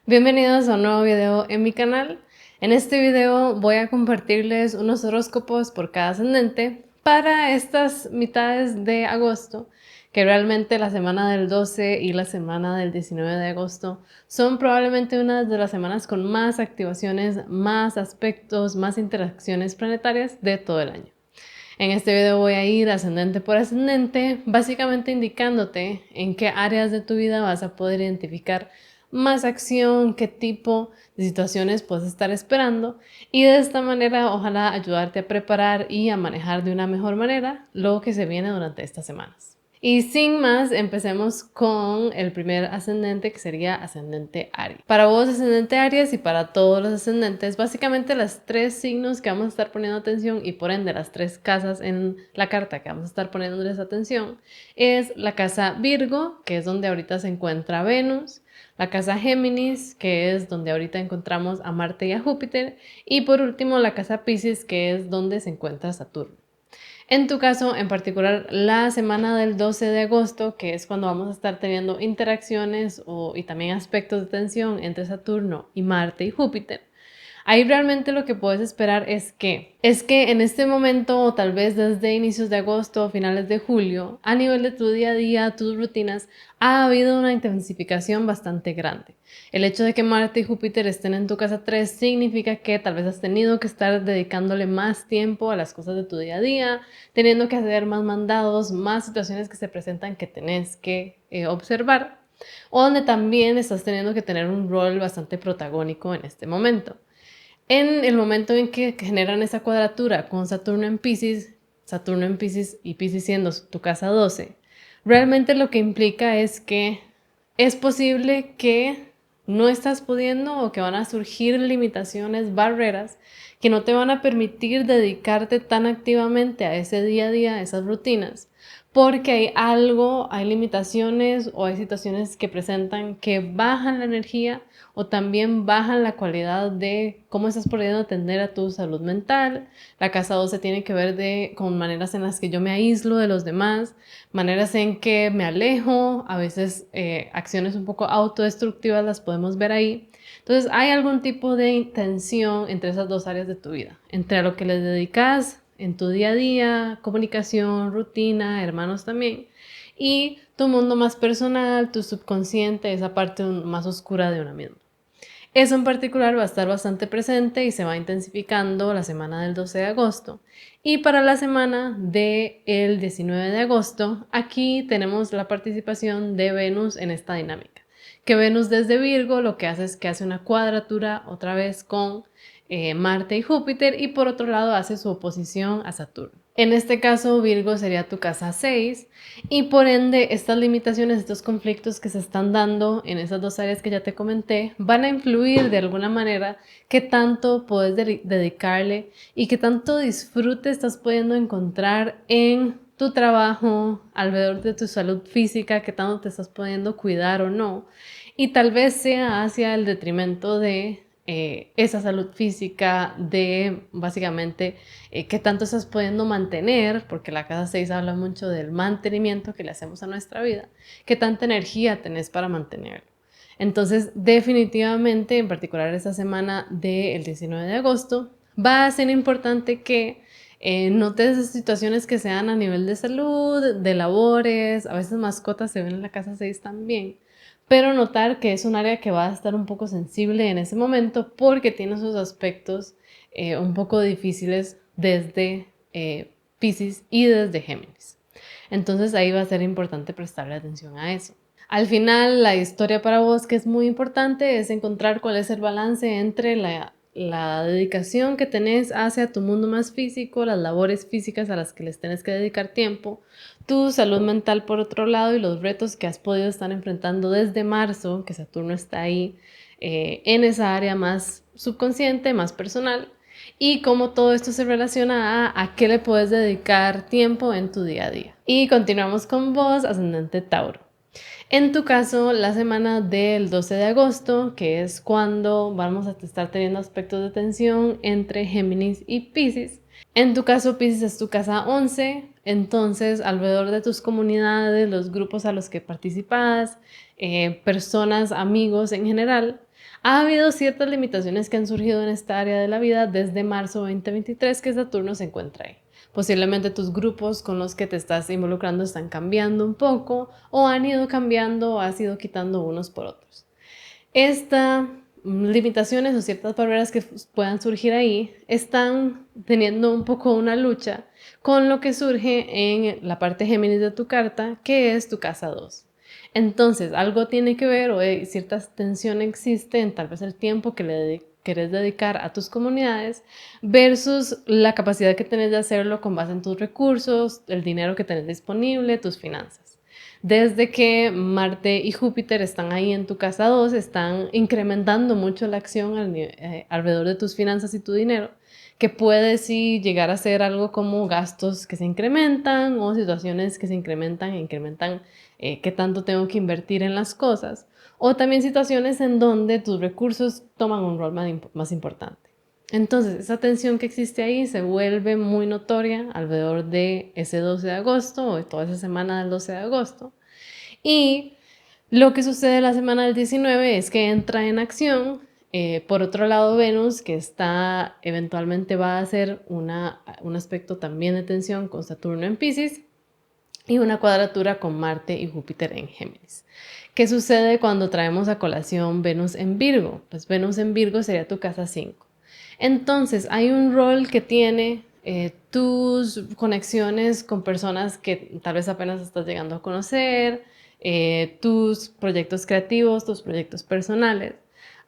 Bienvenidos a un nuevo video en mi canal. En este video voy a compartirles unos horóscopos por cada ascendente para estas mitades de agosto, que realmente la semana del 12 y la semana del 19 de agosto son probablemente una de las semanas con más activaciones, más aspectos, más interacciones planetarias de todo el año. En este video voy a ir ascendente por ascendente, básicamente indicándote en qué áreas de tu vida vas a poder identificar más acción, qué tipo de situaciones puedes estar esperando y de esta manera ojalá ayudarte a preparar y a manejar de una mejor manera lo que se viene durante estas semanas. Y sin más, empecemos con el primer ascendente, que sería ascendente Aries. Para vos, ascendente Aries, y para todos los ascendentes, básicamente las tres signos que vamos a estar poniendo atención y por ende las tres casas en la carta que vamos a estar poniéndoles atención es la casa Virgo, que es donde ahorita se encuentra Venus, la casa Géminis, que es donde ahorita encontramos a Marte y a Júpiter, y por último la casa Piscis, que es donde se encuentra Saturno. En tu caso, en particular, la semana del 12 de agosto, que es cuando vamos a estar teniendo interacciones y también aspectos de tensión entre Saturno y Marte y Júpiter, ahí realmente lo que puedes esperar es que en este momento, o tal vez desde inicios de agosto o finales de julio, a nivel de tu día a día, tus rutinas, ha habido una intensificación bastante grande. El hecho de que Marte y Júpiter estén en tu casa 3 significa que tal vez has tenido que estar dedicándole más tiempo a las cosas de tu día a día, teniendo que hacer más mandados, más situaciones que se presentan que tenés que observar, o donde también estás teniendo que tener un rol bastante protagónico en este momento. En el momento en que generan esa cuadratura con Saturno en Piscis y Piscis siendo tu casa 12, realmente lo que implica es que es posible que no estás pudiendo o que van a surgir limitaciones, barreras que no te van a permitir dedicarte tan activamente a ese día a día, a esas rutinas, porque hay limitaciones o hay situaciones que presentan que bajan la energía o también bajan la cualidad de cómo estás pudiendo atender a tu salud mental. La casa 12 tiene que ver con maneras en las que yo me aíslo de los demás, maneras en que me alejo, a veces acciones un poco autodestructivas las podemos ver ahí. Entonces hay algún tipo de tensión entre esas dos áreas de tu vida, entre a lo que les dedicas en tu día a día, comunicación, rutina, hermanos también, y tu mundo más personal, tu subconsciente, esa parte más oscura de una misma. Eso en particular va a estar bastante presente y se va intensificando la semana del 12 de agosto. Y para la semana del 19 de agosto, aquí tenemos la participación de Venus en esta dinámica. Que Venus desde Virgo lo que hace es que hace una cuadratura otra vez con Marte y Júpiter y por otro lado hace su oposición a Saturno. En este caso, Virgo sería tu casa 6 y por ende estas limitaciones, estos conflictos que se están dando en esas dos áreas que ya te comenté, van a influir de alguna manera qué tanto puedes dedicarle y qué tanto disfrute estás pudiendo encontrar en tu trabajo, alrededor de tu salud física, qué tanto te estás pudiendo cuidar o no. Y tal vez sea hacia el detrimento de esa salud física, de básicamente qué tanto estás pudiendo mantener, porque la casa 6 habla mucho del mantenimiento que le hacemos a nuestra vida, qué tanta energía tenés para mantenerlo. Entonces, definitivamente, en particular esta semana del 19 de agosto, va a ser importante que notes esas situaciones que sean a nivel de salud, de labores, a veces mascotas se ven en la casa 6 también, pero notar que es un área que va a estar un poco sensible en ese momento porque tiene sus aspectos un poco difíciles desde Piscis y desde Géminis. Entonces ahí va a ser importante prestarle atención a eso. Al final, la historia para vos que es muy importante es encontrar cuál es el balance entre la dedicación que tenés hacia tu mundo más físico, las labores físicas a las que les tenés que dedicar tiempo, tu salud mental por otro lado y los retos que has podido estar enfrentando desde marzo, que Saturno está ahí en esa área más subconsciente, más personal, y cómo todo esto se relaciona a qué le puedes dedicar tiempo en tu día a día. Y continuamos con vos, ascendente Tauro. En tu caso, la semana del 12 de agosto, que es cuando vamos a estar teniendo aspectos de tensión entre Géminis y Piscis. En tu caso, Piscis es tu casa 11, entonces alrededor de tus comunidades, los grupos a los que participas, personas, amigos en general, Ha habido ciertas limitaciones que han surgido en esta área de la vida desde marzo 2023 que Saturno se encuentra ahí. Posiblemente tus grupos con los que te estás involucrando están cambiando un poco o han ido cambiando o has ido quitando unos por otros. Estas limitaciones o ciertas barreras que puedan surgir ahí están teniendo un poco una lucha con lo que surge en la parte Géminis de tu carta, que es tu casa 2. Entonces, algo tiene que ver o cierta tensión existe en tal vez el tiempo que le querés dedicar a tus comunidades versus la capacidad que tenés de hacerlo con base en tus recursos, el dinero que tenés disponible, tus finanzas. Desde que Marte y Júpiter están ahí en tu casa 2, están incrementando mucho la acción alrededor de tus finanzas y tu dinero, que puede sí llegar a ser algo como gastos que se incrementan o situaciones que se incrementan qué tanto tengo que invertir en las cosas, o también situaciones en donde tus recursos toman un rol más importante. Entonces, esa tensión que existe ahí se vuelve muy notoria alrededor de ese 12 de agosto o de toda esa semana del 12 de agosto. Y lo que sucede la semana del 19 es que entra en acción, por otro lado, Venus, que está eventualmente va a hacer un aspecto también de tensión con Saturno en Pisces y una cuadratura con Marte y Júpiter en Géminis. ¿Qué sucede cuando traemos a colación Venus en Virgo? Pues Venus en Virgo sería tu casa 5. Entonces, hay un rol que tiene tus conexiones con personas que tal vez apenas estás llegando a conocer, tus proyectos creativos, tus proyectos personales.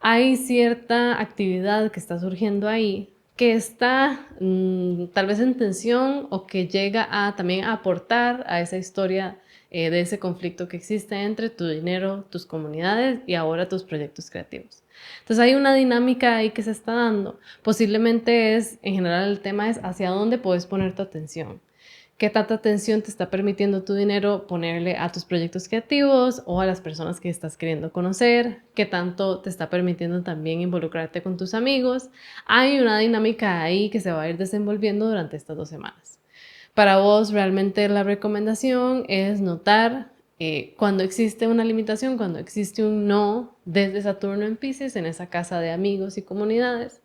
Hay cierta actividad que está surgiendo ahí que está tal vez en tensión o que llega a también a aportar a esa historia de ese conflicto que existe entre tu dinero, tus comunidades y ahora tus proyectos creativos. Entonces hay una dinámica ahí que se está dando. Posiblemente en general el tema es hacia dónde puedes poner tu atención. ¿Qué tanta atención te está permitiendo tu dinero ponerle a tus proyectos creativos o a las personas que estás queriendo conocer? ¿Qué tanto te está permitiendo también involucrarte con tus amigos? Hay una dinámica ahí que se va a ir desenvolviendo durante estas 2 semanas. Para vos, realmente la recomendación es notar cuando existe una limitación, cuando existe un no desde Saturno en Pisces, en esa casa de amigos y comunidades.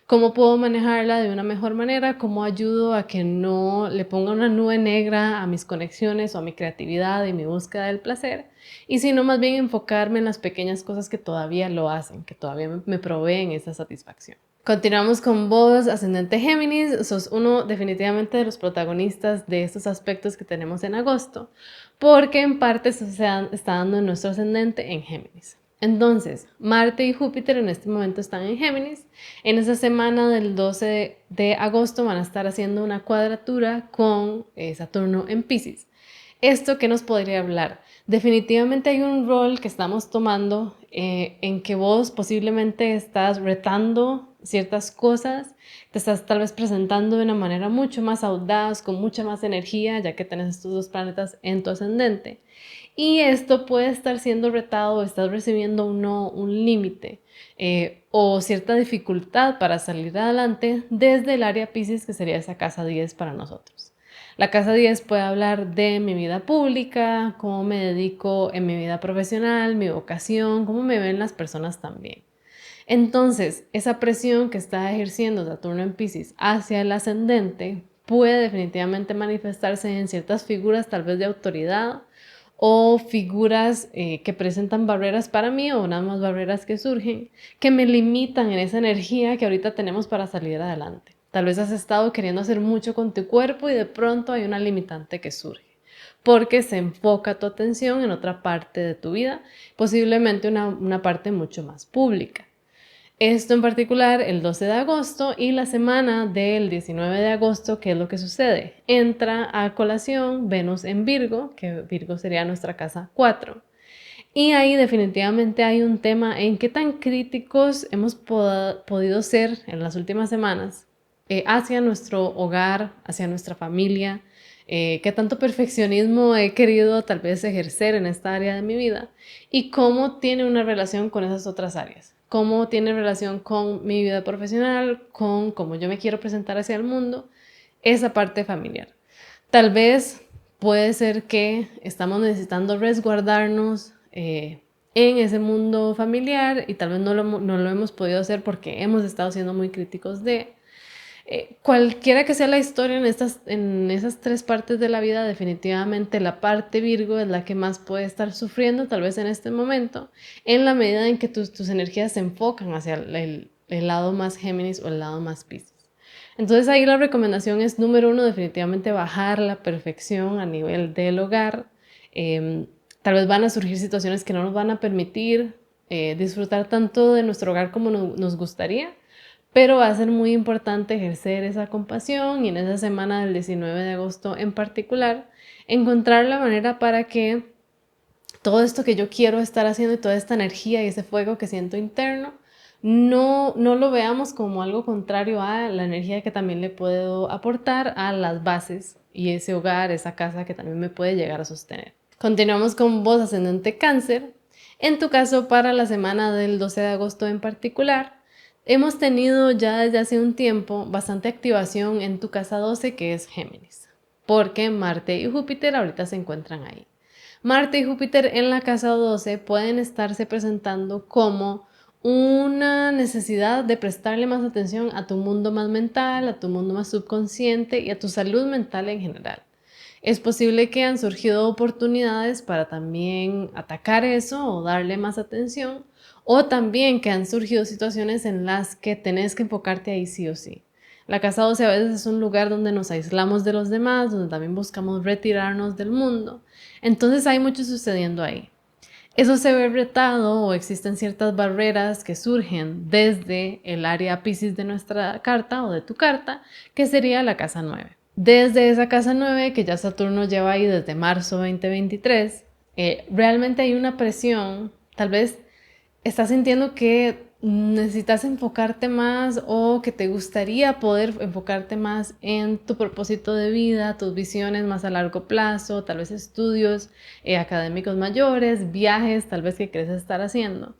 ¿Cómo puedo manejarla de una mejor manera? ¿Cómo ayudo a que no le ponga una nube negra a mis conexiones o a mi creatividad y mi búsqueda del placer? Y sino más bien enfocarme en las pequeñas cosas que todavía lo hacen, que todavía me proveen esa satisfacción. Continuamos con vos, ascendente Géminis. Sos uno definitivamente de los protagonistas de estos aspectos que tenemos en agosto, porque en parte se está dando en nuestro ascendente en Géminis. Entonces, Marte y Júpiter en este momento están en Géminis. En esa semana del 12 de agosto van a estar haciendo una cuadratura con Saturno en Pisces. ¿Esto qué nos podría hablar? Definitivamente hay un rol que estamos tomando en que vos posiblemente estás retando ciertas cosas, te estás tal vez presentando de una manera mucho más audaz, con mucha más energía, ya que tenés estos 2 planetas en tu ascendente. Y esto puede estar siendo retado o estás recibiendo un límite o cierta dificultad para salir adelante desde el área Pisces, que sería esa casa 10 para nosotros. La casa 10 puede hablar de mi vida pública, cómo me dedico en mi vida profesional, mi vocación, cómo me ven las personas también. Entonces, esa presión que está ejerciendo Saturno en Pisces hacia el ascendente puede definitivamente manifestarse en ciertas figuras tal vez de autoridad o figuras que presentan barreras para mí o nada más barreras que surgen, que me limitan en esa energía que ahorita tenemos para salir adelante. Tal vez has estado queriendo hacer mucho con tu cuerpo y de pronto hay una limitante que surge, porque se enfoca tu atención en otra parte de tu vida, posiblemente una parte mucho más pública. Esto en particular el 12 de agosto y la semana del 19 de agosto, ¿qué es lo que sucede? Entra a colación Venus en Virgo, que Virgo sería nuestra casa 4. Y ahí definitivamente hay un tema en qué tan críticos hemos podido ser en las últimas semanas hacia nuestro hogar, hacia nuestra familia, qué tanto perfeccionismo he querido tal vez ejercer en esta área de mi vida y cómo tiene una relación con esas otras áreas, cómo tiene relación con mi vida profesional, con cómo yo me quiero presentar hacia el mundo, esa parte familiar. Tal vez puede ser que estamos necesitando resguardarnos en ese mundo familiar y tal vez no lo hemos podido hacer porque hemos estado siendo muy críticos de... cualquiera que sea la historia en esas tres partes de la vida, definitivamente la parte Virgo es la que más puede estar sufriendo, tal vez en este momento, en la medida en que tus energías se enfocan hacia el lado más Géminis o el lado más Piscis. Entonces ahí la recomendación es, número uno, definitivamente bajar la perfección a nivel del hogar. Tal vez van a surgir situaciones que no nos van a permitir disfrutar tanto de nuestro hogar como nos gustaría, pero va a ser muy importante ejercer esa compasión y en esa semana del 19 de agosto en particular, encontrar la manera para que todo esto que yo quiero estar haciendo y toda esta energía y ese fuego que siento interno, no lo veamos como algo contrario a la energía que también le puedo aportar a las bases y ese hogar, esa casa que también me puede llegar a sostener. Continuamos con vos, ascendente Cáncer. En tu caso, para la semana del 12 de agosto en particular, hemos tenido ya desde hace un tiempo bastante activación en tu casa 12, que es Géminis, porque Marte y Júpiter ahorita se encuentran ahí. Marte y Júpiter en la casa 12 pueden estarse presentando como una necesidad de prestarle más atención a tu mundo más mental, a tu mundo más subconsciente y a tu salud mental en general. Es posible que han surgido oportunidades para también atacar eso o darle más atención, o también que han surgido situaciones en las que tenés que enfocarte ahí sí o sí. La casa 12 a veces es un lugar donde nos aislamos de los demás, donde también buscamos retirarnos del mundo. Entonces hay mucho sucediendo ahí. Eso se ve retado o existen ciertas barreras que surgen desde el área Piscis de nuestra carta o de tu carta, que sería la casa 9. Desde esa casa 9, que ya Saturno lleva ahí desde marzo 2023, realmente hay una presión, tal vez estás sintiendo que necesitas enfocarte más o que te gustaría poder enfocarte más en tu propósito de vida, tus visiones más a largo plazo, tal vez estudios académicos mayores, viajes, tal vez que quieres estar haciendo,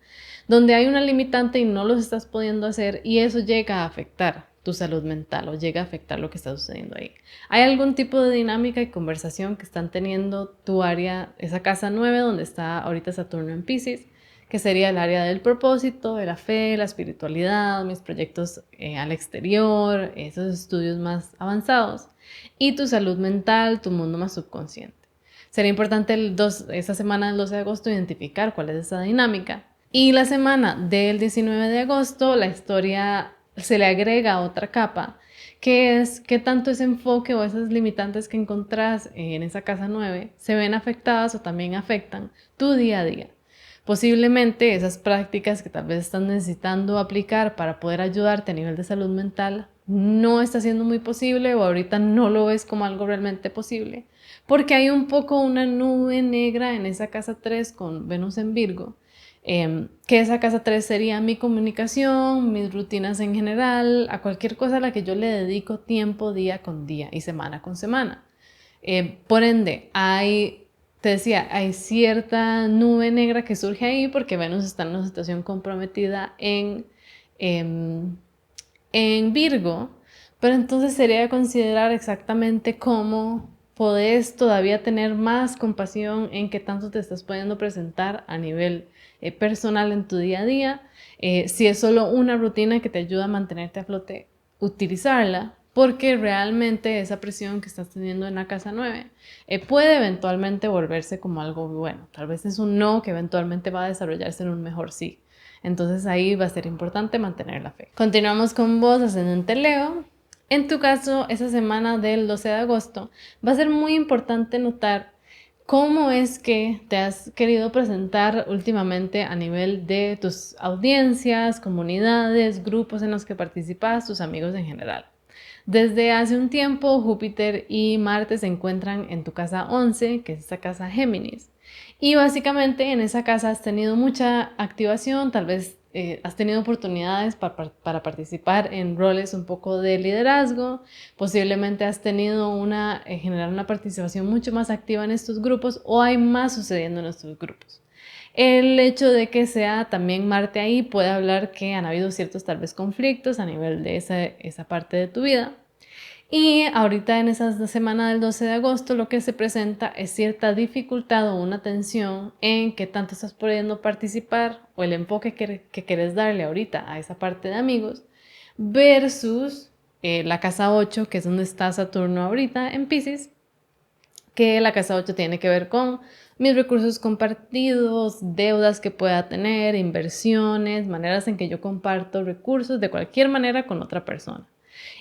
donde hay una limitante y no los estás pudiendo hacer y eso llega a afectar tu salud mental o llega a afectar lo que está sucediendo ahí. ¿Hay algún tipo de dinámica y conversación que están teniendo tu área, esa casa 9 donde está ahorita Saturno en Piscis, que sería el área del propósito, de la fe, la espiritualidad, mis proyectos al exterior, esos estudios más avanzados, y tu salud mental, tu mundo más subconsciente? Sería importante esa semana del 12 de agosto identificar cuál es esa dinámica. Y la semana del 19 de agosto, la historia se le agrega otra capa, que es qué tanto ese enfoque o esas limitantes que encontrás en esa casa 9 se ven afectadas o también afectan tu día a día. Posiblemente esas prácticas que tal vez estás necesitando aplicar para poder ayudarte a nivel de salud mental no está siendo muy posible o ahorita no lo ves como algo realmente posible, porque hay un poco una nube negra en esa casa 3 con Venus en Virgo, que esa casa 3 sería mi comunicación, mis rutinas en general, a cualquier cosa a la que yo le dedico tiempo día con día y semana con semana. Por ende, te decía, hay cierta nube negra que surge ahí porque Venus está en una situación comprometida en Virgo, pero entonces sería considerar exactamente cómo podés todavía tener más compasión en qué tanto te estás pudiendo presentar a nivel personal en tu día a día. Si es solo una rutina que te ayuda a mantenerte a flote, utilizarla, porque realmente esa presión que estás teniendo en la casa 9 puede eventualmente volverse como algo bueno. Tal vez es un no que eventualmente va a desarrollarse en un mejor sí. Entonces ahí va a ser importante mantener la fe. Continuamos con vos, ascendente Leo. En tu caso, esa semana del 12 de agosto va a ser muy importante notar cómo es que te has querido presentar últimamente a nivel de tus audiencias, comunidades, grupos en los que participas, tus amigos en general. Desde hace un tiempo, Júpiter y Marte se encuentran en tu casa 11, que es esa casa Géminis. Y básicamente en esa casa has tenido mucha activación, tal vez has tenido oportunidades para participar en roles un poco de liderazgo, posiblemente has tenido generar una participación mucho más activa en estos grupos o hay más sucediendo en estos grupos. El hecho de que sea también Marte ahí puede hablar que han habido ciertos tal vez conflictos a nivel de esa parte de tu vida. Y ahorita en esa semana del 12 de agosto lo que se presenta es cierta dificultad o una tensión en qué tanto estás pudiendo participar o el enfoque que quieres darle ahorita a esa parte de amigos versus la casa 8, que es donde está Saturno ahorita en Piscis, que la casa 8 tiene que ver con mis recursos compartidos, deudas que pueda tener, inversiones, maneras en que yo comparto recursos de cualquier manera con otra persona.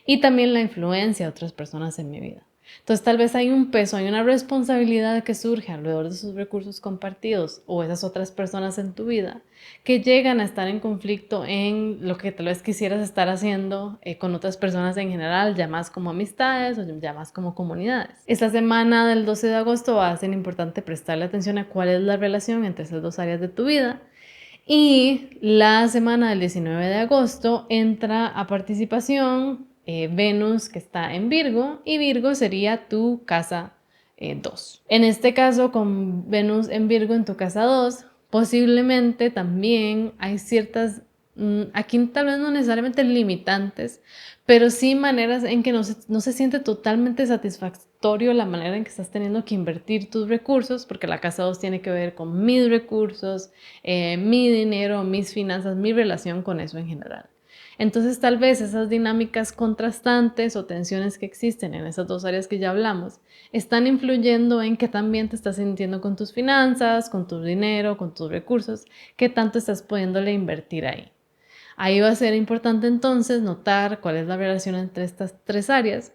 Y también la influencia de otras personas en mi vida. Entonces tal vez hay un peso, hay una responsabilidad que surge alrededor de esos recursos compartidos o esas otras personas en tu vida que llegan a estar en conflicto en lo que tal vez quisieras estar haciendo con otras personas en general, ya más como amistades o ya más como comunidades. Esta semana del 12 de agosto va a ser importante prestarle atención a cuál es la relación entre esas dos áreas de tu vida. Y la semana del 19 de agosto entra a participación Venus, que está en Virgo, y Virgo sería tu casa 2. En este caso, con Venus en Virgo en tu casa 2, posiblemente también hay ciertas, aquí tal vez no necesariamente limitantes, pero sí maneras en que no se siente totalmente satisfactorio la manera en que estás teniendo que invertir tus recursos, porque la casa 2 tiene que ver con mis recursos, mi dinero, mis finanzas, mi relación con eso en general. Entonces tal vez esas dinámicas contrastantes o tensiones que existen en esas dos áreas que ya hablamos están influyendo en qué también te estás sintiendo con tus finanzas, con tu dinero, con tus recursos, qué tanto estás pudiéndole invertir ahí. Ahí va a ser importante entonces notar cuál es la relación entre estas tres áreas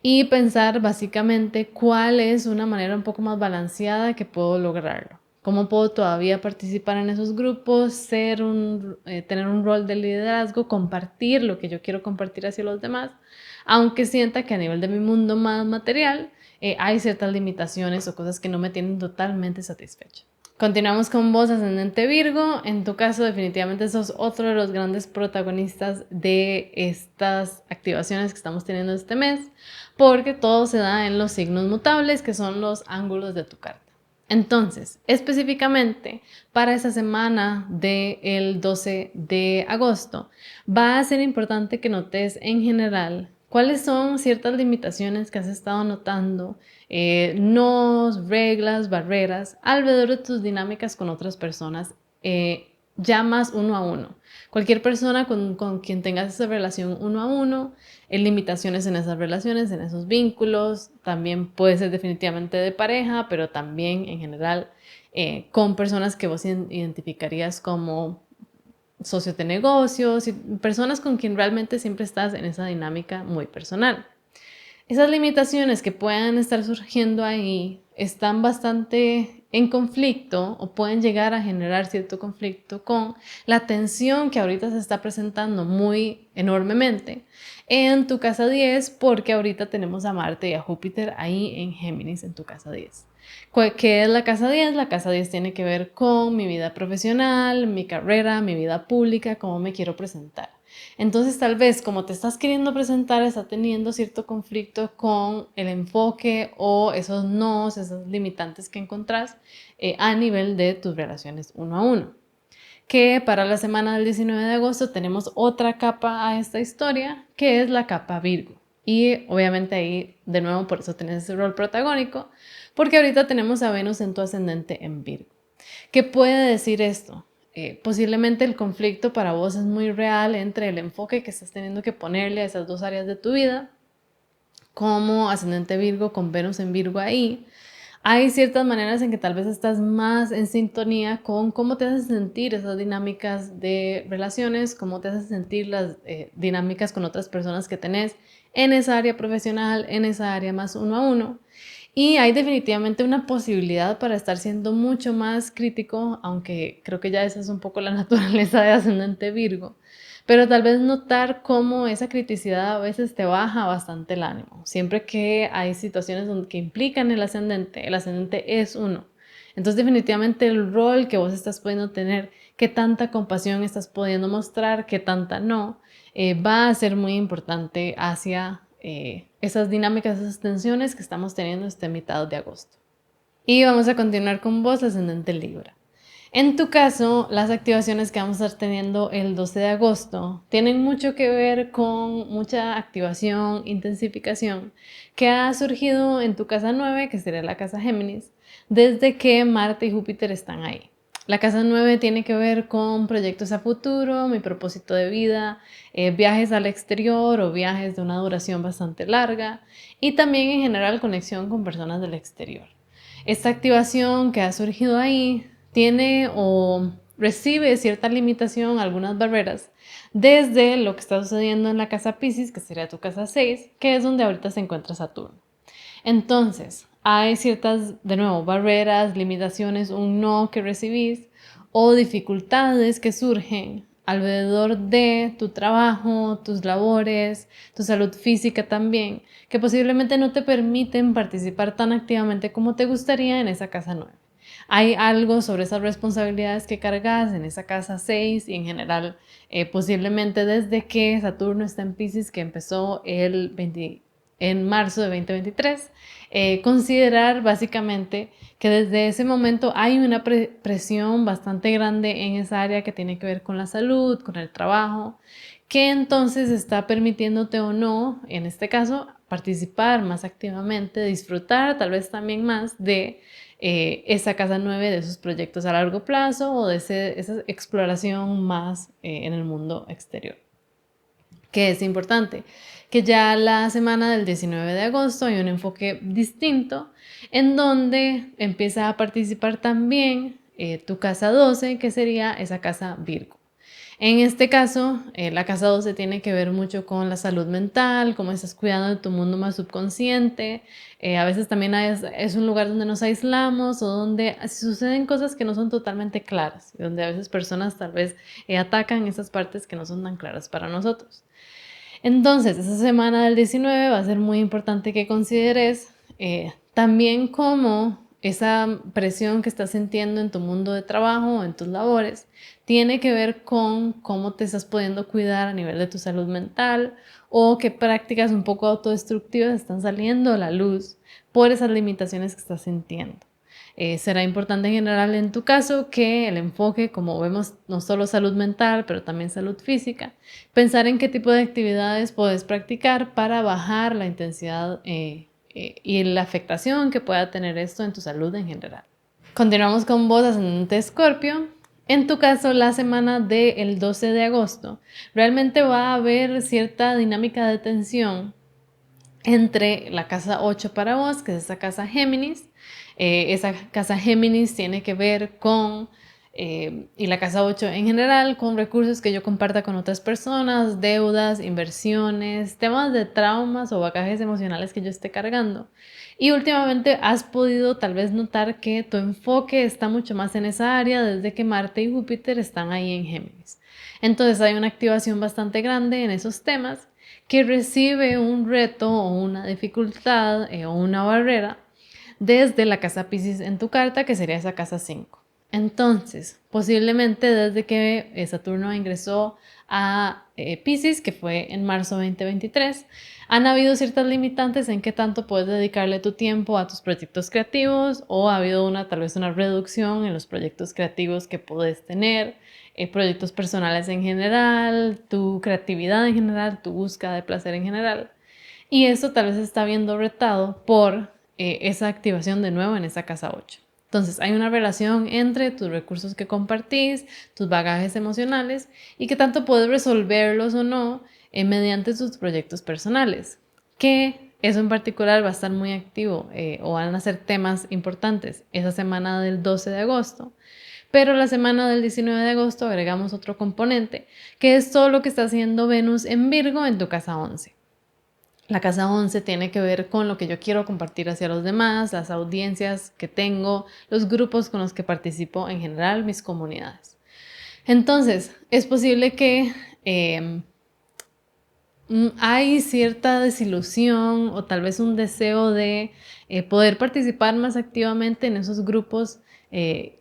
y pensar básicamente cuál es una manera un poco más balanceada que puedo lograrlo. ¿Cómo puedo todavía participar en esos grupos, tener un rol de liderazgo, compartir lo que yo quiero compartir hacia los demás, aunque sienta que a nivel de mi mundo más material hay ciertas limitaciones o cosas que no me tienen totalmente satisfecha? Continuamos con vos, ascendente Virgo. En tu caso, definitivamente sos otro de los grandes protagonistas de estas activaciones que estamos teniendo este mes, porque todo se da en los signos mutables, que son los ángulos de tu carta. Entonces, específicamente para esa semana del 12 de agosto, va a ser importante que notes en general cuáles son ciertas limitaciones que has estado notando, nos, reglas, barreras alrededor de tus dinámicas con otras personas, ya más uno a uno. Cualquier persona con quien tengas esa relación uno a uno, limitaciones en esas relaciones, en esos vínculos, también puede ser definitivamente de pareja, pero también en general con personas que vos identificarías como socios de negocios y personas con quien realmente siempre estás en esa dinámica muy personal. Esas limitaciones que puedan estar surgiendo ahí están bastante en conflicto o pueden llegar a generar cierto conflicto con la tensión que ahorita se está presentando muy enormemente en tu casa 10, porque ahorita tenemos a Marte y a Júpiter ahí en Géminis en tu casa 10. ¿Qué es la casa 10? La casa 10 tiene que ver con mi vida profesional, mi carrera, mi vida pública, cómo me quiero presentar. Entonces tal vez como te estás queriendo presentar está teniendo cierto conflicto con el enfoque o esos nos, esos limitantes que encontrás a nivel de tus relaciones uno a uno. Que para la semana del 19 de agosto tenemos otra capa a esta historia, que es la capa Virgo. Y obviamente ahí, de nuevo, por eso tenés ese rol protagónico, porque ahorita tenemos a Venus en tu ascendente en Virgo. ¿Qué puede decir esto? Posiblemente el conflicto para vos es muy real entre el enfoque que estás teniendo que ponerle a esas dos áreas de tu vida, como ascendente Virgo con Venus en Virgo ahí. Hay ciertas maneras en que tal vez estás más en sintonía con cómo te hace sentir esas dinámicas de relaciones, cómo te hace sentir las dinámicas con otras personas que tenés en esa área profesional, en esa área más uno a uno. Y hay definitivamente una posibilidad para estar siendo mucho más crítico, aunque creo que ya esa es un poco la naturaleza de ascendente Virgo, pero tal vez notar cómo esa criticidad a veces te baja bastante el ánimo. Siempre que hay situaciones que implican el ascendente es uno. Entonces definitivamente el rol que vos estás pudiendo tener, qué tanta compasión estás pudiendo mostrar, qué tanta no, va a ser muy importante hacia esas dinámicas, esas tensiones que estamos teniendo este mitad de agosto. Y vamos a continuar con vos, ascendente Libra. En tu caso, las activaciones que vamos a estar teniendo el 12 de agosto tienen mucho que ver con mucha activación, intensificación que ha surgido en tu casa 9, que sería la casa Géminis, desde que Marte y Júpiter están ahí. La casa 9 tiene que ver con proyectos a futuro, mi propósito de vida, viajes al exterior o viajes de una duración bastante larga y también en general conexión con personas del exterior. Esta activación que ha surgido ahí tiene o recibe cierta limitación, algunas barreras, desde lo que está sucediendo en la casa Piscis, que sería tu casa 6, que es donde ahorita se encuentra Saturno. Entonces, hay ciertas, de nuevo, barreras, limitaciones, un no que recibís o dificultades que surgen alrededor de tu trabajo, tus labores, tu salud física también, que posiblemente no te permiten participar tan activamente como te gustaría en esa casa 9. Hay algo sobre esas responsabilidades que cargas en esa casa 6 y en general posiblemente desde que Saturno está en Piscis, que empezó en marzo de 2023, considerar básicamente que desde ese momento hay una presión bastante grande en esa área que tiene que ver con la salud, con el trabajo, que entonces está permitiéndote o no, en este caso, participar más activamente, disfrutar tal vez también más de esa casa 9, de esos proyectos a largo plazo o de esa exploración más en el mundo exterior. Que es importante, que ya la semana del 19 de agosto hay un enfoque distinto en donde empieza a participar también tu casa 12, que sería esa casa Virgo. En este caso, la casa 12 tiene que ver mucho con la salud mental, cómo estás cuidando de tu mundo más subconsciente. A veces también es un lugar donde nos aislamos o donde suceden cosas que no son totalmente claras, donde a veces personas tal vez atacan esas partes que no son tan claras para nosotros. Entonces, esa semana del 19 va a ser muy importante que consideres también cómo esa presión que estás sintiendo en tu mundo de trabajo o en tus labores tiene que ver con cómo te estás pudiendo cuidar a nivel de tu salud mental o qué prácticas un poco autodestructivas están saliendo a la luz por esas limitaciones que estás sintiendo. Será importante en general en tu caso que el enfoque, como vemos, no solo salud mental, pero también salud física, pensar en qué tipo de actividades puedes practicar para bajar la intensidad y la afectación que pueda tener esto en tu salud en general. Continuamos con vos, ascendente Escorpio. En tu caso, la semana del 12 de agosto, realmente va a haber cierta dinámica de tensión entre la casa 8 para vos, que es esa casa Géminis. Esa casa Géminis tiene que ver con, y la casa 8 en general, con recursos que yo comparta con otras personas, deudas, inversiones, temas de traumas o bagajes emocionales que yo esté cargando. Y últimamente has podido tal vez notar que tu enfoque está mucho más en esa área desde que Marte y Júpiter están ahí en Géminis. Entonces hay una activación bastante grande en esos temas que recibe un reto o una dificultad o una barrera desde la casa Piscis en tu carta, que sería esa casa 5. Entonces, posiblemente desde que Saturno ingresó a Piscis, que fue en marzo 2023, han habido ciertas limitantes en qué tanto puedes dedicarle tu tiempo a tus proyectos creativos o ha habido tal vez una reducción en los proyectos creativos que puedes tener, proyectos personales en general, tu creatividad en general, tu búsqueda de placer en general. Y eso tal vez está viendo retado por esa activación de nuevo en esa casa 8. Entonces hay una relación entre tus recursos que compartís, tus bagajes emocionales y qué tanto puedes resolverlos o no mediante tus proyectos personales. Que eso en particular va a estar muy activo o van a ser temas importantes esa semana del 12 de agosto. Pero la semana del 19 de agosto agregamos otro componente, que es todo lo que está haciendo Venus en Virgo en tu casa 11. La casa 11 tiene que ver con lo que yo quiero compartir hacia los demás, las audiencias que tengo, los grupos con los que participo en general, mis comunidades. Entonces, es posible que hay cierta desilusión o tal vez un deseo de poder participar más activamente en esos grupos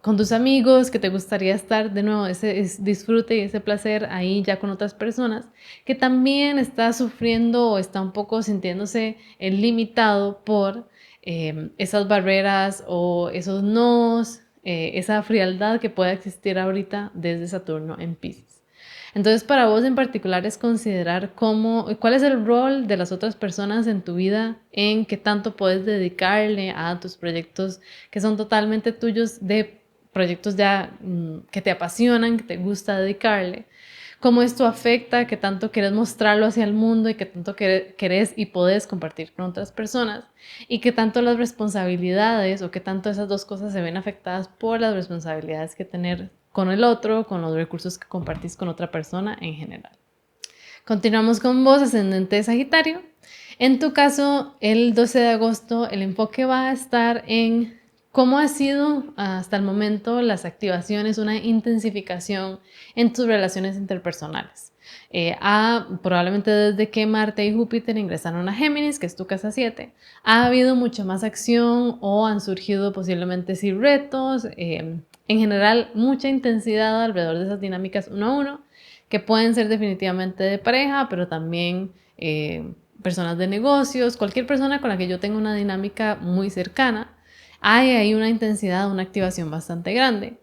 con tus amigos, que te gustaría estar de nuevo, ese disfrute y ese placer ahí ya con otras personas, que también está sufriendo o está un poco sintiéndose limitado por esas barreras o esos nos, esa frialdad que pueda existir ahorita desde Saturno en Piscis. Entonces, para vos en particular es considerar cuál es el rol de las otras personas en tu vida, en qué tanto puedes dedicarle a tus proyectos que son totalmente tuyos, de proyectos ya que te apasionan, que te gusta dedicarle. Cómo esto afecta, qué tanto querés mostrarlo hacia el mundo y qué tanto querés y podés compartir con otras personas. Y qué tanto las responsabilidades o qué tanto esas dos cosas se ven afectadas por las responsabilidades que tener con el otro, con los recursos que compartís con otra persona en general. Continuamos con vos, ascendente de Sagitario. En tu caso, el 12 de agosto, el enfoque va a estar en cómo ha sido hasta el momento las activaciones, una intensificación en tus relaciones interpersonales. Probablemente desde que Marte y Júpiter ingresaron a Géminis, que es tu casa 7, ha habido mucha más acción o han surgido posiblemente sí retos, en general mucha intensidad alrededor de esas dinámicas uno a uno, que pueden ser definitivamente de pareja, pero también personas de negocios, cualquier persona con la que yo tenga una dinámica muy cercana. Hay ahí una intensidad, una activación bastante grande,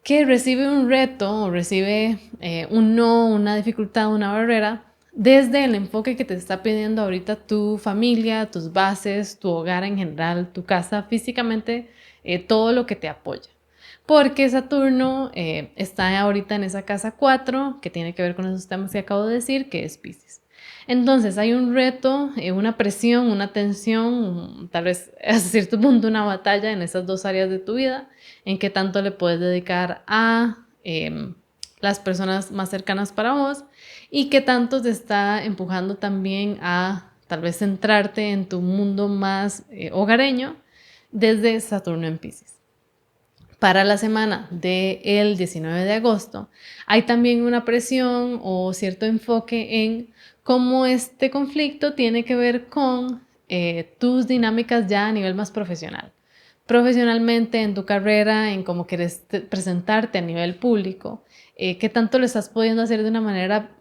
que recibe un reto o recibe un no, una dificultad, una barrera, desde el enfoque que te está pidiendo ahorita tu familia, tus bases, tu hogar en general, tu casa, físicamente, todo lo que te apoya. Porque Saturno está ahorita en esa casa 4, que tiene que ver con esos temas que acabo de decir, que es Piscis. Entonces hay un reto, una presión, una tensión, tal vez a cierto punto una batalla en esas dos áreas de tu vida, en qué tanto le puedes dedicar a las personas más cercanas para vos y qué tanto te está empujando también a tal vez centrarte en tu mundo más hogareño desde Saturno en Piscis. Para la semana del 19 de agosto hay también una presión o cierto enfoque en cómo este conflicto tiene que ver con tus dinámicas ya a nivel más profesional. Profesionalmente, en tu carrera, en cómo quieres presentarte a nivel público, qué tanto lo estás pudiendo hacer de una manera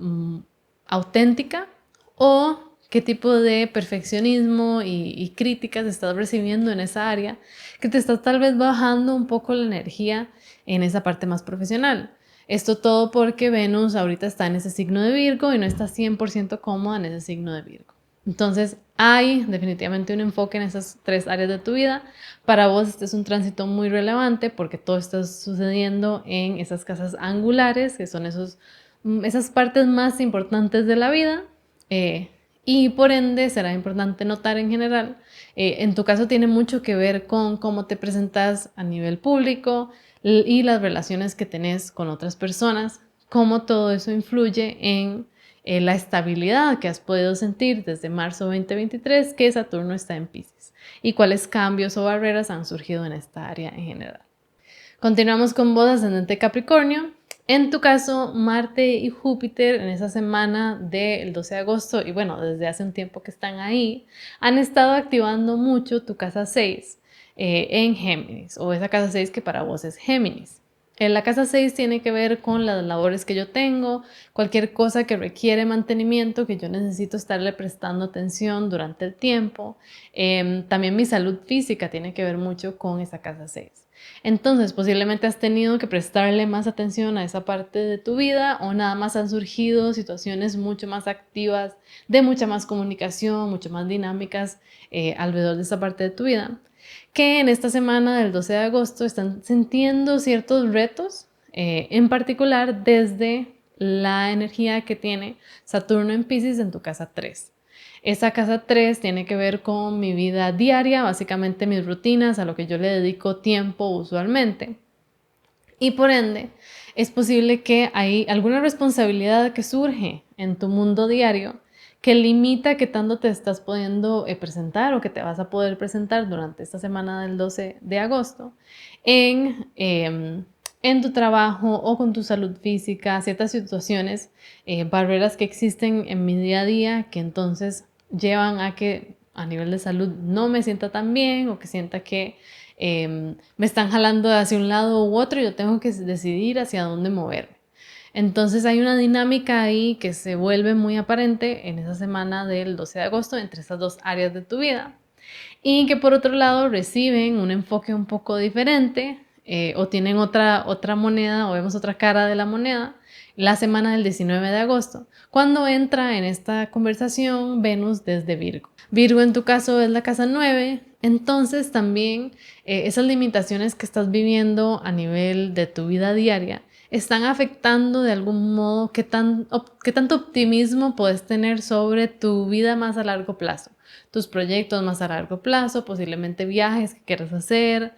auténtica o qué tipo de perfeccionismo y críticas estás recibiendo en esa área, que te está tal vez bajando un poco la energía en esa parte más profesional. Esto todo porque Venus ahorita está en ese signo de Virgo y no está 100% cómoda en ese signo de Virgo. Entonces hay definitivamente un enfoque en esas tres áreas de tu vida. Para vos este es un tránsito muy relevante porque todo está sucediendo en esas casas angulares, que son esas partes más importantes de la vida. Y por ende será importante notar en general, en tu caso tiene mucho que ver con cómo te presentas a nivel público y las relaciones que tenés con otras personas, cómo todo eso influye en la estabilidad que has podido sentir desde marzo 2023 que Saturno está en Piscis y cuáles cambios o barreras han surgido en esta área en general. Continuamos con vos, ascendente Capricornio. En tu caso, Marte y Júpiter en esa semana del 12 de agosto, y bueno, desde hace un tiempo que están ahí, han estado activando mucho tu casa 6 en Géminis, o esa casa 6 que para vos es Géminis. La casa 6 tiene que ver con las labores que yo tengo, cualquier cosa que requiere mantenimiento, que yo necesito estarle prestando atención durante el tiempo. También mi salud física tiene que ver mucho con esa casa 6. Entonces, posiblemente has tenido que prestarle más atención a esa parte de tu vida o nada más han surgido situaciones mucho más activas, de mucha más comunicación, mucho más dinámicas alrededor de esa parte de tu vida, que en esta semana del 12 de agosto están sintiendo ciertos retos, en particular desde la energía que tiene Saturno en Piscis en tu casa 3. Esa casa 3 tiene que ver con mi vida diaria, básicamente mis rutinas, a lo que yo le dedico tiempo usualmente. Y por ende, es posible que hay alguna responsabilidad que surge en tu mundo diario que limita qué tanto te estás pudiendo presentar o que te vas a poder presentar durante esta semana del 12 de agosto en tu trabajo o con tu salud física, ciertas situaciones, barreras que existen en mi día a día que entonces llevan a que a nivel de salud no me sienta tan bien o que sienta que me están jalando hacia un lado u otro y yo tengo que decidir hacia dónde moverme. Entonces hay una dinámica ahí que se vuelve muy aparente en esa semana del 12 de agosto entre estas dos áreas de tu vida y que por otro lado reciben un enfoque un poco diferente o tienen otra moneda o vemos otra cara de la moneda la semana del 19 de agosto, cuando entra en esta conversación Venus desde Virgo. Virgo en tu caso es la casa 9, entonces también esas limitaciones que estás viviendo a nivel de tu vida diaria están afectando de algún modo qué tanto optimismo puedes tener sobre tu vida más a largo plazo, tus proyectos más a largo plazo, posiblemente viajes que quieras hacer,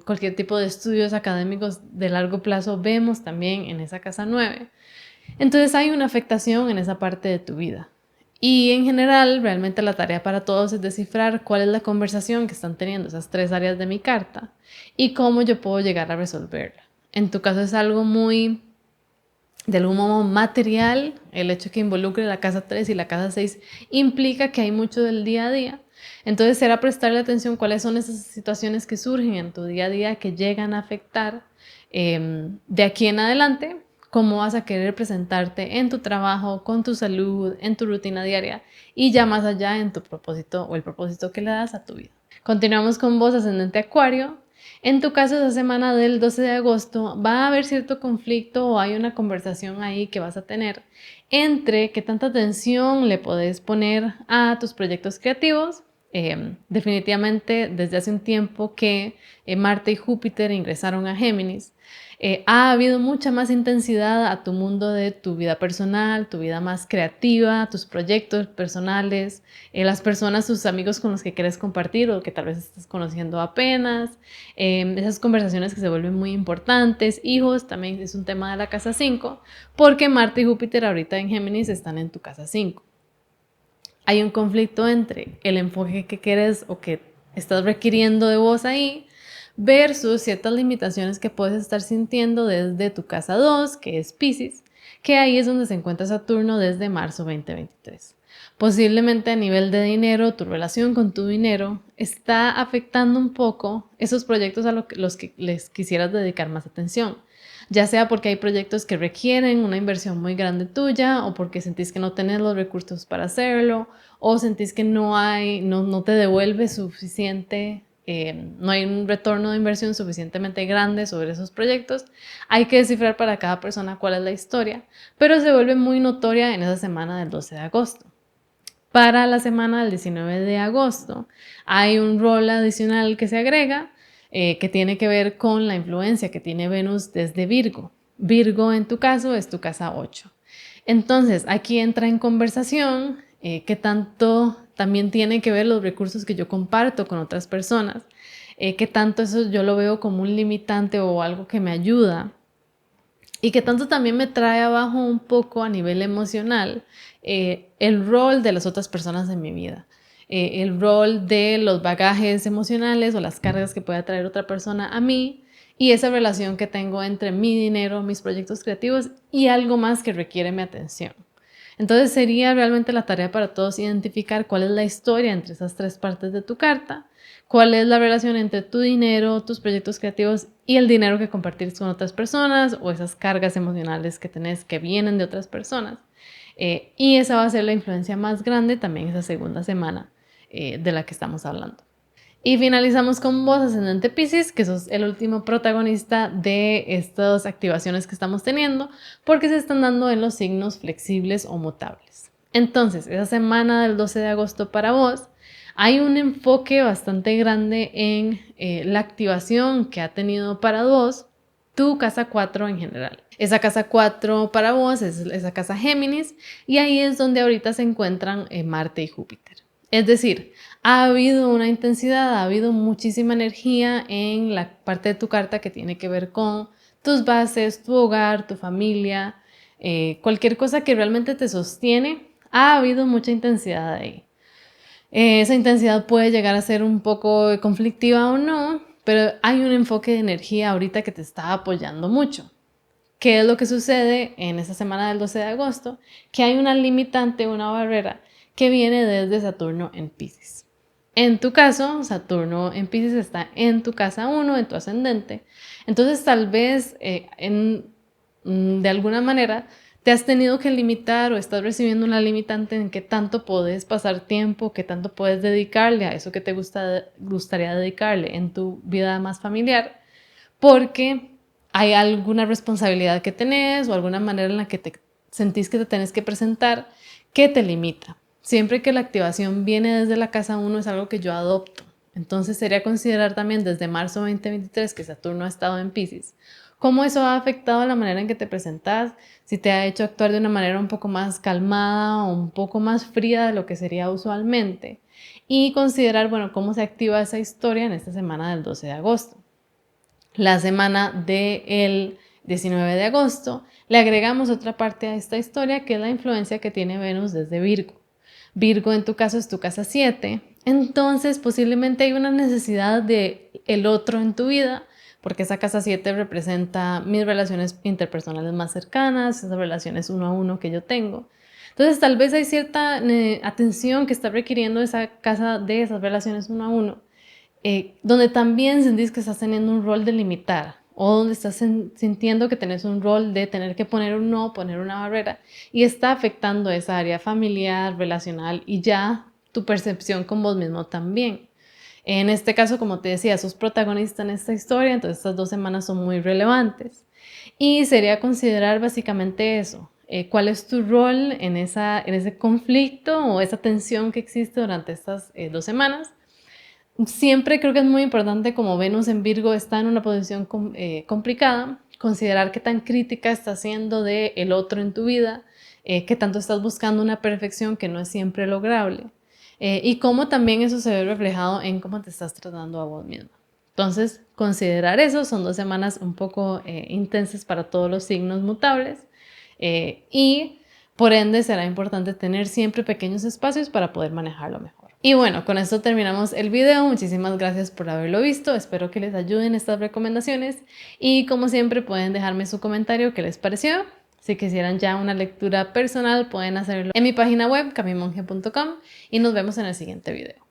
cualquier tipo de estudios académicos de largo plazo vemos también en esa casa 9. Entonces hay una afectación en esa parte de tu vida. Y en general, realmente la tarea para todos es descifrar cuál es la conversación que están teniendo esas tres áreas de mi carta y cómo yo puedo llegar a resolverla. En tu caso es algo muy, de algún modo, material. El hecho que involucre la casa 3 y la casa 6 implica que hay mucho del día a día. Entonces será prestarle atención cuáles son esas situaciones que surgen en tu día a día que llegan a afectar de aquí en adelante cómo vas a querer presentarte en tu trabajo, con tu salud, en tu rutina diaria y ya más allá en tu propósito o el propósito que le das a tu vida. Continuamos con vos, ascendente Acuario. En tu caso, esa semana del 12 de agosto va a haber cierto conflicto o hay una conversación ahí que vas a tener entre qué tanta atención le podés poner a tus proyectos creativos. Definitivamente desde hace un tiempo que Marte y Júpiter ingresaron a Géminis, ha habido mucha más intensidad a tu mundo de tu vida personal, tu vida más creativa, tus proyectos personales, las personas, tus amigos con los que quieres compartir o que tal vez estás conociendo apenas, esas conversaciones que se vuelven muy importantes, hijos, también es un tema de la casa 5, porque Marte y Júpiter ahorita en Géminis están en tu casa 5. Hay un conflicto entre el enfoque que quieres o que estás requiriendo de vos ahí versus ciertas limitaciones que puedes estar sintiendo desde tu casa 2, que es Piscis, que ahí es donde se encuentra Saturno desde marzo 2023. Posiblemente a nivel de dinero, tu relación con tu dinero está afectando un poco esos proyectos a los que les quisieras dedicar más atención, ya sea porque hay proyectos que requieren una inversión muy grande tuya o porque sentís que no tenés los recursos para hacerlo o sentís que no te devuelve suficiente, no hay un retorno de inversión suficientemente grande sobre esos proyectos. Hay que descifrar para cada persona cuál es la historia, pero se vuelve muy notoria en esa semana del 12 de agosto. Para la semana del 19 de agosto hay un rol adicional que se agrega que tiene que ver con la influencia que tiene Venus desde Virgo. Virgo en tu caso es tu casa 8. Entonces aquí entra en conversación qué tanto también tiene que ver los recursos que yo comparto con otras personas, qué tanto eso yo lo veo como un limitante o algo que me ayuda y que tanto también me trae abajo un poco a nivel emocional el rol de las otras personas en mi vida, el rol de los bagajes emocionales o las cargas que pueda traer otra persona a mí y esa relación que tengo entre mi dinero, mis proyectos creativos y algo más que requiere mi atención. Entonces sería realmente la tarea para todos identificar cuál es la historia entre esas tres partes de tu carta, cuál es la relación entre tu dinero, tus proyectos creativos y el dinero que compartís con otras personas o esas cargas emocionales que tenés que vienen de otras personas. Y esa va a ser la influencia más grande también esa segunda semana de la que estamos hablando. Y finalizamos con vos, ascendente Piscis, que sos el último protagonista de estas activaciones que estamos teniendo, porque se están dando en los signos flexibles o mutables. Entonces, esa semana del 12 de agosto para vos, hay un enfoque bastante grande en la activación que ha tenido para vos tu casa 4 en general. Esa casa 4 para vos es esa casa Géminis y ahí es donde ahorita se encuentran Marte y Júpiter. Es decir, ha habido una intensidad, ha habido muchísima energía en la parte de tu carta que tiene que ver con tus bases, tu hogar, tu familia, cualquier cosa que realmente te sostiene, ha habido mucha intensidad ahí. Esa intensidad puede llegar a ser un poco conflictiva o no, pero hay un enfoque de energía ahorita que te está apoyando mucho. ¿Qué es lo que sucede en esa semana del 12 de agosto? Que hay una limitante, una barrera que viene desde Saturno en Piscis. En tu caso, Saturno en Piscis está en tu casa 1, en tu ascendente. Entonces, tal vez de alguna manera te has tenido que limitar o estás recibiendo una limitante en qué tanto puedes pasar tiempo, qué tanto puedes dedicarle a eso que te gustaría dedicarle en tu vida más familiar, porque hay alguna responsabilidad que tenés o alguna manera en la que te sentís que te tenés que presentar que te limita. Siempre que la activación viene desde la casa 1 es algo que yo adopto. Entonces sería considerar también desde marzo 2023 que Saturno ha estado en Piscis, cómo eso ha afectado la manera en que te presentas, si te ha hecho actuar de una manera un poco más calmada o un poco más fría de lo que sería usualmente. Y considerar, bueno, cómo se activa esa historia en esta semana del 12 de agosto. La semana del 19 de agosto le agregamos otra parte a esta historia que es la influencia que tiene Venus desde Virgo. Virgo en tu caso es tu casa 7, entonces posiblemente hay una necesidad de el otro en tu vida, porque esa casa 7 representa mis relaciones interpersonales más cercanas, esas relaciones uno a uno que yo tengo. Entonces tal vez hay cierta atención que está requiriendo esa casa de esas relaciones uno a uno, donde también sentís que estás teniendo un rol de limitar o donde estás sintiendo que tenés un rol de tener que poner un no, poner una barrera y está afectando esa área familiar, relacional y ya tu percepción con vos mismo también. En este caso, como te decía, sos protagonista en esta historia, entonces estas 2 semanas son muy relevantes. Y sería considerar básicamente eso, cuál es tu rol en ese conflicto o esa tensión que existe durante estas 2 semanas. Siempre creo que es muy importante, como Venus en Virgo está en una posición complicada, considerar qué tan crítica estás siendo de el otro en tu vida, qué tanto estás buscando una perfección que no es siempre lograble, y cómo también eso se ve reflejado en cómo te estás tratando a vos mismo. Entonces, considerar eso, son 2 semanas un poco intensas para todos los signos mutables, y por ende será importante tener siempre pequeños espacios para poder manejarlo mejor. Y bueno, con esto terminamos el video. Muchísimas gracias por haberlo visto. Espero que les ayuden estas recomendaciones y como siempre pueden dejarme su comentario qué les pareció. Si quisieran ya una lectura personal pueden hacerlo en mi página web camimonje.com y nos vemos en el siguiente video.